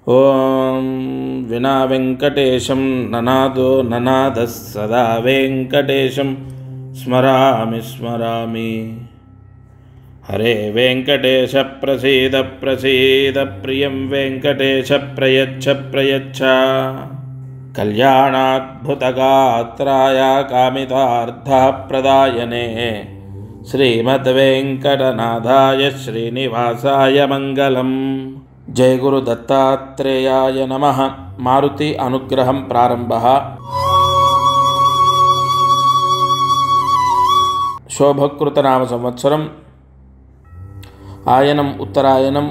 ఓం వినా వెంకటేశం ననాదో ననాదః సదా వెంకటేశం స్మరామి స్మరామి. హరే వెంకటేశ ప్రసీద ప్రసీద, ప్రియం వెంకటేశ ప్రయచ్ఛ ప్రయచ్ఛ. కళ్యాణాద్భుతగాత్రాయ కామితార్థప్రదాయనే శ్రీమద్వేంకటనాథాయ శ్రీనివాసాయ మంగళం. జయ గురు దత్తాత్రేయాయ నమః. మారుతి అనుగ్రహం ప్రారంభః. శోభకృత నామ సంవత్సరం ఆయనం ఉత్తరాయణం,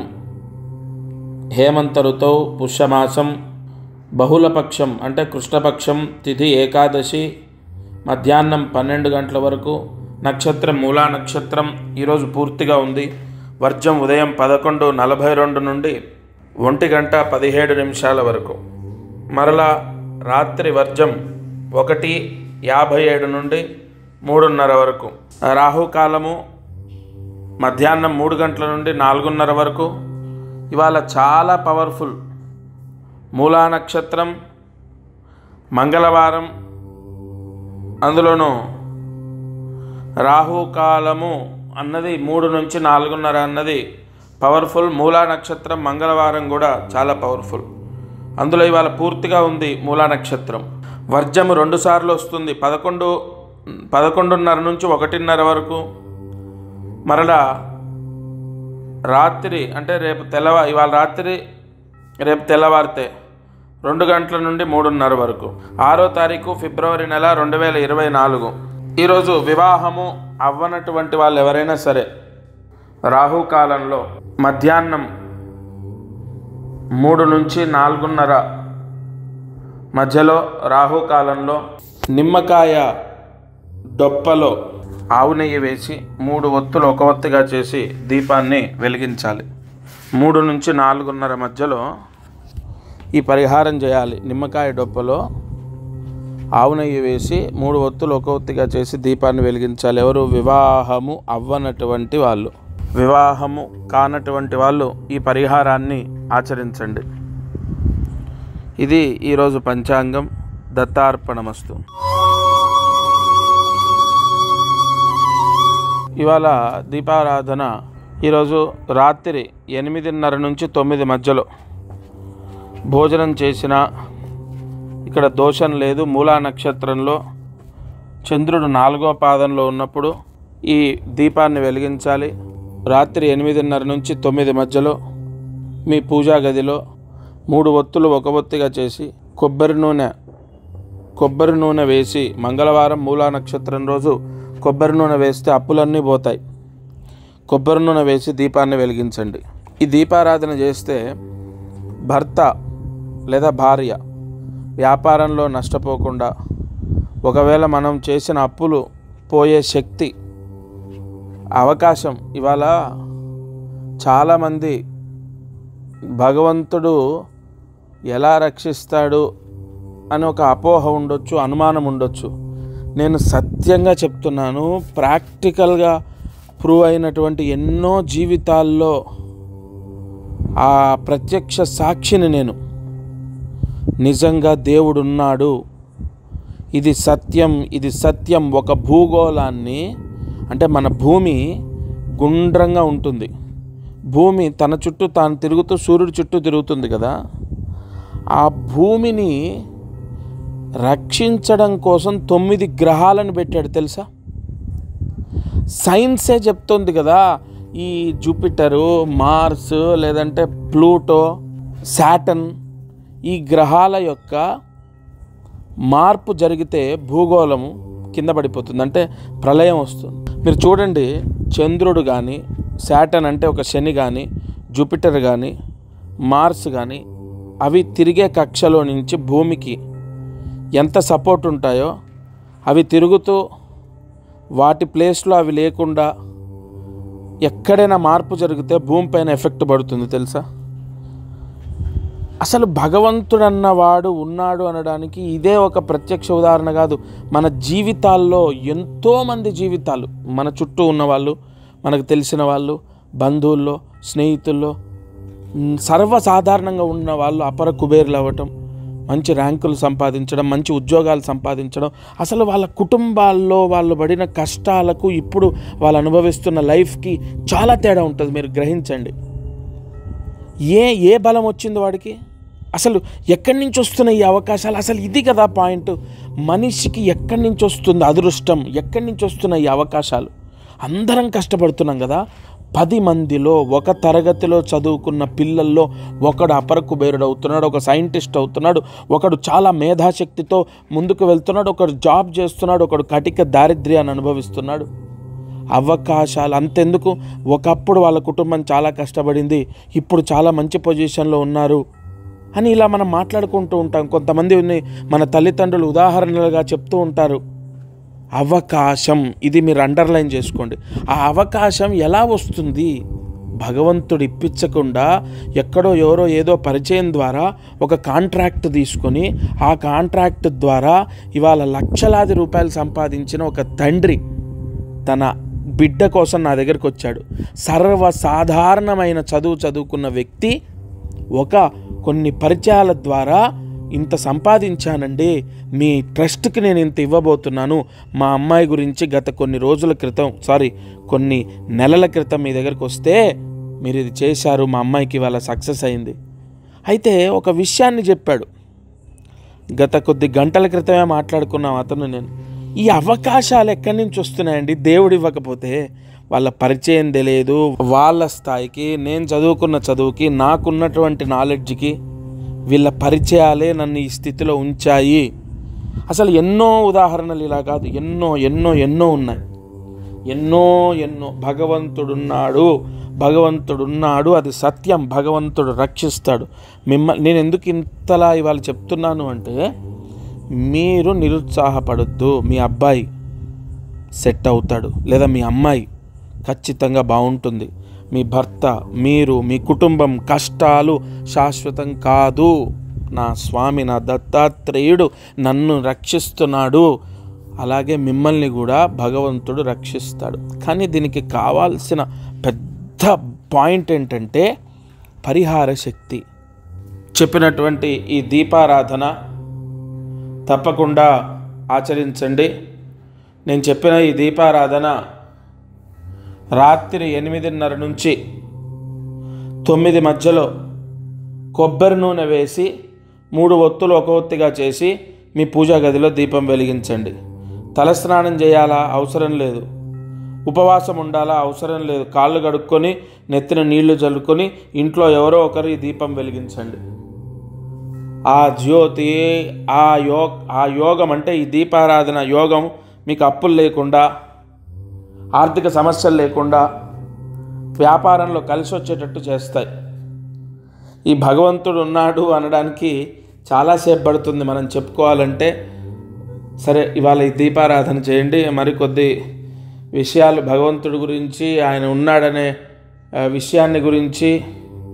హేమంత ఋతౌ, పుష్యమాసం, బహుళపక్షం అంటే కృష్ణపక్షం, తిథి ఏకాదశి, మధ్యాహ్నం 12 గంటల వరకు. నక్షత్రం మూలా నక్షత్రం ఈరోజు పూర్తిగా ఉంది. వర్జం ఉదయం 11:42 నుండి 1:17 వరకు. మరలా రాత్రి వర్జం 1:57 నుండి 3:30 వరకు. రాహుకాలము మధ్యాహ్నం 3 గంటల నుండి 4:30 వరకు. ఇవాళ చాలా పవర్ఫుల్. మూలా నక్షత్రం, మంగళవారం, అందులోనూ రాహుకాలము అన్నది 3 నుంచి 4:30 అన్నది పవర్ఫుల్. మూలా నక్షత్రం మంగళవారం కూడా చాలా పవర్ఫుల్. అందులో ఇవాళ పూర్తిగా ఉంది మూలా నక్షత్రం. వర్జము 2 సార్లు వస్తుంది, 11:30 నుంచి 1:30 వరకు. మరలా రాత్రి అంటే ఇవాళ రాత్రి రేపు తెల్లవారితే 2 గంటల నుండి 3:30 వరకు. 6వ తారీఖు ఫిబ్రవరి నెల 2024. ఈరోజు వివాహము అవ్వనటువంటి వాళ్ళు ఎవరైనా సరే రాహుకాలంలో మధ్యాహ్నం 3 నుంచి 4:30 మధ్యలో రాహుకాలంలో నిమ్మకాయ డొప్పలో ఆవు నెయ్యి వేసి 3 ఒత్తులు ఒక ఒత్తిగా చేసి దీపాన్ని వెలిగించాలి. 3 నుంచి 4:30 మధ్యలో ఈ పరిహారం చేయాలి. నిమ్మకాయ డొప్పలో ఆవు నెయ్యి వేసి 3 ఒత్తులు ఒక ఒత్తిగా చేసి దీపాన్ని వెలిగించాలి. ఎవరు? వివాహము అవ్వనటువంటి వాళ్ళు, వివాహము కానటువంటి వాళ్ళు ఈ పరిహారాన్ని ఆచరించండి. ఇది ఈరోజు పంచాంగం. దత్తార్పణమస్తు. ఇవాళ దీపారాధన ఈరోజు రాత్రి 8:30 నుంచి 9 మధ్యలో భోజనం చేసిన ఇక్కడ దోషం లేదు. మూలా నక్షత్రంలో చంద్రుడు 4వ పాదంలో ఉన్నప్పుడు ఈ దీపాన్ని వెలిగించాలి. రాత్రి 8:30 నుంచి 9 మధ్యలో మీ పూజా గదిలో 3 ఒత్తులు ఒక ఒత్తిగా చేసి కొబ్బరి నూనె వేసి, మంగళవారం మూలా నక్షత్రం రోజు కొబ్బరి నూనె వేస్తే అప్పులన్నీ పోతాయి. కొబ్బరి నూనె వేసి దీపాన్ని వెలిగించండి. ఈ దీపారాధన చేస్తే భర్త లేదా భార్య వ్యాపారంలో నష్టపోకుండా, ఒకవేళ మనం చేసిన అప్పులు పోయే శక్తి, అవకాశం. ఇవాళ చాలామంది భగవంతుడు ఎలా రక్షిస్తాడు అని ఒక అపోహ ఉండొచ్చు, అనుమానం ఉండొచ్చు. నేను సత్యంగా చెప్తున్నాను, ప్రాక్టికల్గా ప్రూవ్ అయినటువంటి ఎన్నో జీవితాల్లో ఆ ప్రత్యక్ష సాక్షిని నేను. నిజంగా దేవుడున్నాడు. ఇది సత్యం. ఒక భూగోళాన్ని అంటే మన భూమి గుండ్రంగా ఉంటుంది. భూమి తన చుట్టూ తాను తిరుగుతూ సూర్యుడి చుట్టూ తిరుగుతుంది కదా. ఆ భూమిని రక్షించడం కోసం 9 గ్రహాలను పెట్టాడు తెలుసా. సైన్సే చెప్తుంది కదా. ఈ జూపిటరు, మార్స్, లేదంటే ప్లూటో, శాటర్న్, ఈ గ్రహాల యొక్క మార్పు జరిగితే భూగోళము కింద పడిపోతుంది, అంటే ప్రళయం వస్తుంది. మీరు చూడండి, చంద్రుడు కానీ, శాటర్న్ అంటే ఒక శని కానీ, జూపిటర్ కానీ, మార్స్ కానీ, అవి తిరిగే కక్షలో నుంచి భూమికి ఎంత సపోర్ట్ ఉంటాయో, అవి తిరుగుతూ వాటి ప్లేస్లో అవి లేకుండా ఎక్కడైనా మార్పు జరిగితే భూమిపైన ఎఫెక్ట్ పడుతుంది తెలుసా. అసలు భగవంతుడన్నవాడు ఉన్నాడు అనడానికి ఇదే ఒక ప్రత్యక్ష ఉదాహరణ కాదు. మన జీవితాల్లో ఎంతోమంది జీవితాలు, మన చుట్టూ ఉన్నవాళ్ళు, మనకు తెలిసిన వాళ్ళు, బంధువుల్లో, స్నేహితుల్లో సర్వసాధారణంగా ఉన్న వాళ్ళు అపర కుబేరులు అవ్వటం, మంచి ర్యాంకులు సంపాదించడం, మంచి ఉద్యోగాలు సంపాదించడం, అసలు వాళ్ళ కుటుంబాల్లో వాళ్ళు పడిన కష్టాలకు ఇప్పుడు వాళ్ళు అనుభవిస్తున్న లైఫ్కి చాలా తేడా ఉంటుంది. మీరు గ్రహించండి. ఏ బలం వచ్చింది వాడికి? అసలు ఎక్కడి నుంచి వస్తున్నాయి ఈ అవకాశాలు? అసలు ఇది కదా పాయింట్. మనిషికి ఎక్కడి నుంచి వస్తుంది అదృష్టం, ఎక్కడి నుంచి వస్తున్నాయి ఈ అవకాశాలు? అందరం కష్టపడుతున్నాం కదా. 10 మందిలో ఒక తరగతిలో చదువుకున్న పిల్లల్లో ఒకడు అపర కుబేరుడు అవుతున్నాడు, ఒక సైంటిస్ట్ అవుతున్నాడు, ఒకడు చాలా మేధాశక్తితో ముందుకు వెళ్తున్నాడు, ఒకడు జాబ్ చేస్తున్నాడు, ఒకడు కటిక దారిద్ర్యాన్ని అనుభవిస్తున్నాడు. అవకాశాలు అంతెందుకు, ఒకప్పుడు వాళ్ళ కుటుంబం చాలా కష్టపడింది, ఇప్పుడు చాలా మంచి పొజిషన్లో ఉన్నారు అని ఇలా మనం మాట్లాడుకుంటూ ఉంటాం. కొంతమంది మన తల్లిదండ్రులు ఉదాహరణలుగా చెప్తూ ఉంటారు. అవకాశం, ఇది మీరు అండర్లైన్ చేసుకోండి. ఆ అవకాశం ఎలా వస్తుంది? భగవంతుడు ఇప్పించకుండా ఎక్కడో ఎవరో ఏదో పరిచయం ద్వారా ఒక కాంట్రాక్ట్ తీసుకొని ఆ కాంట్రాక్ట్ ద్వారా ఇవాళ లక్షలాది రూపాయలు సంపాదించిన ఒక తండ్రి తన బిడ్డ కోసం నా దగ్గరికి వచ్చాడు. సర్వసాధారణమైన చదువుకున్న వ్యక్తి కొన్ని పరిచయాల ద్వారా ఇంత సంపాదించానండి, మీ ట్రస్ట్కి నేను ఇంత ఇవ్వబోతున్నాను, మా అమ్మాయి గురించి గత కొన్ని నెలల క్రితం మీ దగ్గరికి వస్తే మీరు ఇది చేశారు, మా అమ్మాయికి ఇవాళ సక్సెస్ అయింది. అయితే ఒక విషయాన్ని చెప్పాడు. గత కొద్ది గంటల క్రితమే మాట్లాడుకున్నాం అతను నేను. ఈ అవకాశాలు ఎక్కడి నుంచి వస్తున్నాయండి? దేవుడు ఇవ్వకపోతే. వాళ్ళ పరిచయం తెలియదు, వాళ్ళ స్థాయికి, నేను చదువుకున్న చదువుకి, నాకున్నటువంటి నాలెడ్జ్కి వీళ్ళ పరిచయాలే నన్ను ఈ స్థితిలో ఉంచాయి. అసలు ఎన్నో ఉదాహరణలు ఇలా కాదు, ఎన్నో ఎన్నో ఎన్నో ఉన్నాయి. ఎన్నో భగవంతుడున్నాడు, అది సత్యం. భగవంతుడు రక్షిస్తాడు మిమ్మల్ని. నేను ఎందుకు ఇంతలా ఇవాళ చెప్తున్నాను అంటే, మీరు నిరుత్సాహపడొద్దు. మీ అబ్బాయి సెట్ అవుతాడు, లేదా మీ అమ్మాయి ఖచ్చితంగా బాగుంటుంది. మీ భర్త, మీరు, మీ కుటుంబం, కష్టాలు శాశ్వతం కాదు. నా స్వామి, నా దత్తాత్రేయుడు నన్ను రక్షిస్తున్నాడు, అలాగే మిమ్మల్ని కూడా భగవంతుడు రక్షిస్తాడు. కానీ దీనికి కావాల్సిన పెద్ద పాయింట్ ఏంటంటే పరిహార శక్తి. చెప్పినటువంటి ఈ దీపారాధన తప్పకుండా ఆచరించండి. నేను చెప్పిన ఈ దీపారాధన రాత్రి 8:30 నుంచి 9 మధ్యలో కొబ్బరి నూనె వేసి 3 ఒత్తులు ఒక ఒత్తిగా చేసి మీ పూజా గదిలో దీపం వెలిగించండి. తలస్నానం చేయాలా? అవసరం లేదు. ఉపవాసం ఉండాలా? అవసరం లేదు. కాళ్ళు కడుక్కొని నెత్తిన నీళ్లు చల్లుకొని ఇంట్లో ఎవరో ఒకరు ఈ దీపం వెలిగించండి. ఆ జ్యోతి, ఆ యోగం అంటే ఈ దీపారాధన యోగం మీకు అప్పులు లేకుండా, ఆర్థిక సమస్యలు లేకుండా, వ్యాపారంలో కలిసి వచ్చేటట్టు చేస్తాయి. ఈ భగవంతుడు ఉన్నాడు అనడానికి చాలాసేపు పడుతుంది మనం చెప్పుకోవాలంటే. సరే, ఇవాళ ఈ దీపారాధన చేయండి. మరికొద్ది విషయాలు భగవంతుడి గురించి, ఆయన ఉన్నాడనే విషయాన్ని గురించి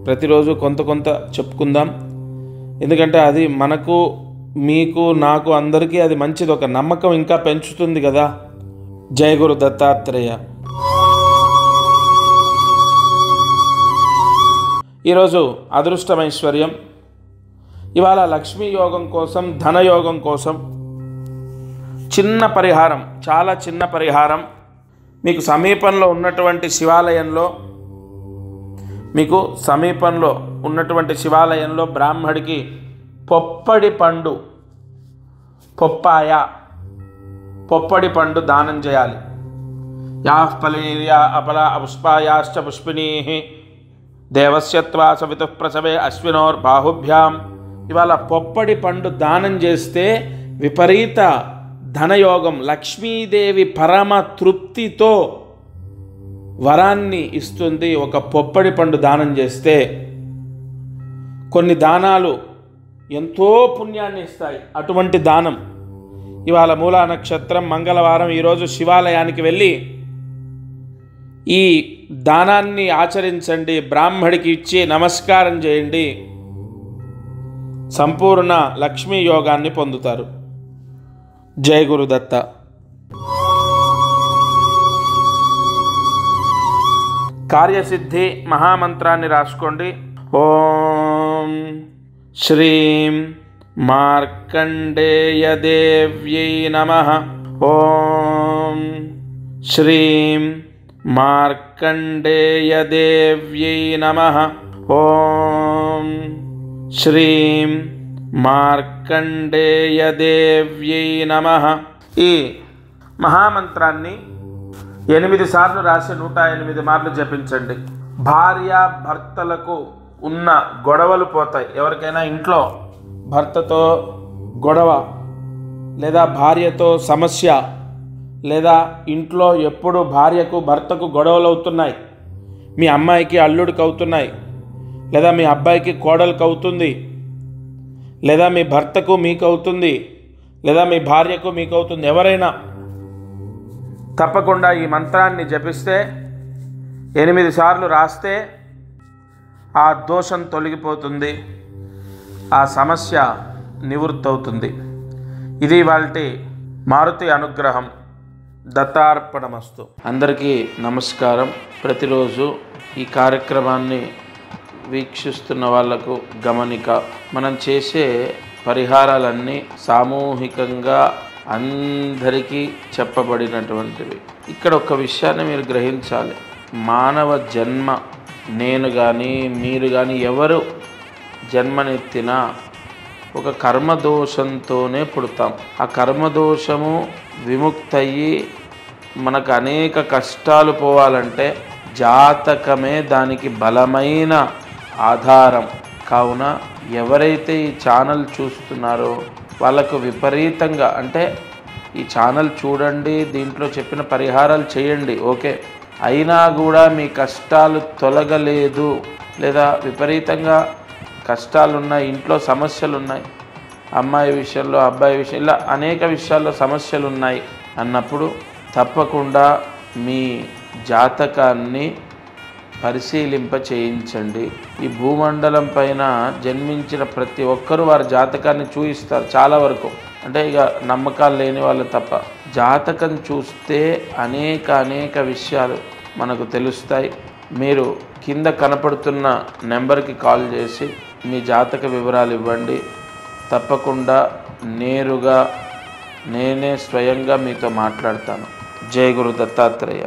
ప్రతిరోజు కొంత చెప్పుకుందాం. ఎందుకంటే అది మనకు, మీకు, నాకు, అందరికీ అది మంచిది. ఒక నమ్మకం ఇంకా పెంచుతుంది కదా. జయ గురు దత్తాత్రేయ. ఈరోజు అదృష్టమైశ్వర్యం. ఇవాళ లక్ష్మీ యోగం కోసం, ధనయోగం కోసం చిన్న పరిహారం, చాలా చిన్న పరిహారం. మీకు సమీపంలో ఉన్నటువంటి శివాలయంలో బ్రాహ్మడికి పొప్పడి పండు దానం చేయాలి. యాః ఫలీర్యా అపలా అపుష్పాయాశ్చ పుష్పిణీః దేవస్యత్వా సవితుః ప్రసవే అశ్వినోర్బాహుభ్యాం. ఇవాళ పొప్పడి పండు దానం చేస్తే విపరీత ధనయోగం, లక్ష్మీదేవి పరమ తృప్తితో వరాన్ని ఇస్తుంది. ఒక పొప్పడి పండు దానం చేస్తే కొన్ని దానాలు ఎంతో పుణ్యాన్ని ఇస్తాయి. అటువంటి దానం ఇవాళ మూలా నక్షత్రం, మంగళవారం, ఈరోజు శివాలయానికి వెళ్ళి ఈ దానాన్ని ఆచరించండి. బ్రాహ్మడికి ఇచ్చి నమస్కారం చేయండి. సంపూర్ణ లక్ష్మీ యోగాన్ని పొందుతారు. జయ గురుదత్త. కార్యసిద్ధి మహామంత్రాన్ని రాసుకోండి. ఓం శ్రీం మార్కండేయదేవ్యై నమః. ఓం శ్రీం మార్కండేయదేవ్యై నమః. ఓం శ్రీం మార్కండేయదేవ్యై నమః. ఈ మహామంత్రాన్ని 8 సార్లు రాసి 108 మార్లు జపించండి. భార్య భర్తలకు ఉన్న గొడవలు పోతాయి. ఎవరికైనా ఇంట్లో భర్తతో గొడవ లేదా భార్యతో సమస్య, లేదా ఇంట్లో ఎప్పుడు భార్యకు భర్తకు గొడవలు అవుతున్నాయి, మీ అమ్మాయికి అల్లుడికి అవుతున్నాయి, లేదా మీ అబ్బాయికి కోడలికి అవుతుంది, లేదా మీ భర్తకు మీకు అవుతుంది, లేదా మీ భార్యకు మీకు అవుతుంది, ఎవరైనా తప్పకుండా ఈ మంత్రాన్ని జపిస్తే 8 సార్లు రాస్తే ఆ దోషం తొలగిపోతుంది, ఆ సమస్య నివృత్తి అవుతుంది. ఇది వాల్టి మారుతి అనుగ్రహం. దత్తార్పణమస్తు. అందరికీ నమస్కారం. ప్రతిరోజు ఈ కార్యక్రమాన్ని వీక్షిస్తున్న వాళ్లకు గమనిక, మనం చేసే పరిహారాలన్నీ సామూహికంగా అందరికీ చెప్పబడినటువంటివి. ఇక్కడ ఒక విషయాన్ని మీరు గ్రహించాలి. మానవ జన్మ, నేను కానీ మీరు కానీ ఎవరు జన్మనెత్తినా ఒక కర్మదోషంతోనే పుడతాం. ఆ కర్మదోషము విముక్తయ్యి మనకు అనేక కష్టాలు పోవాలంటే జాతకమే దానికి బలమైన ఆధారం. కావున ఎవరైతే ఈ ఛానల్ చూస్తున్నారో వాళ్ళకు విపరీతంగా, అంటే ఈ ఛానల్ చూడండి, దీంట్లో చెప్పిన పరిహారాలు చేయండి, ఓకే, అయినా కూడా మీ కష్టాలు తొలగలేదు, లేదా విపరీతంగా కష్టాలున్నాయి, ఇంట్లో సమస్యలు ఉన్నాయి, అమ్మాయి విషయంలో అబ్బాయి విషయం, ఇలా అనేక విషయాల్లో సమస్యలు ఉన్నాయి అన్నప్పుడు తప్పకుండా మీ జాతకాన్ని పరిశీలింప చేయించండి. ఈ భూమండలం పైన జన్మించిన ప్రతి ఒక్కరూ వారి జాతకాన్ని చూయిస్తారు చాలా వరకు, అంటే ఇక నమ్మకాలు లేని వాళ్ళు తప్ప. జాతకం చూస్తే అనేక విషయాలు మనకు తెలుస్తాయి. మీరు కింద కనపడుతున్న నెంబర్కి కాల్ చేసి మీ జాతక వివరాలు ఇవ్వండి. తప్పకుండా నేరుగా నేనే స్వయంగా మీతో మాట్లాడతాను. జై గురు దత్తాత్రేయ.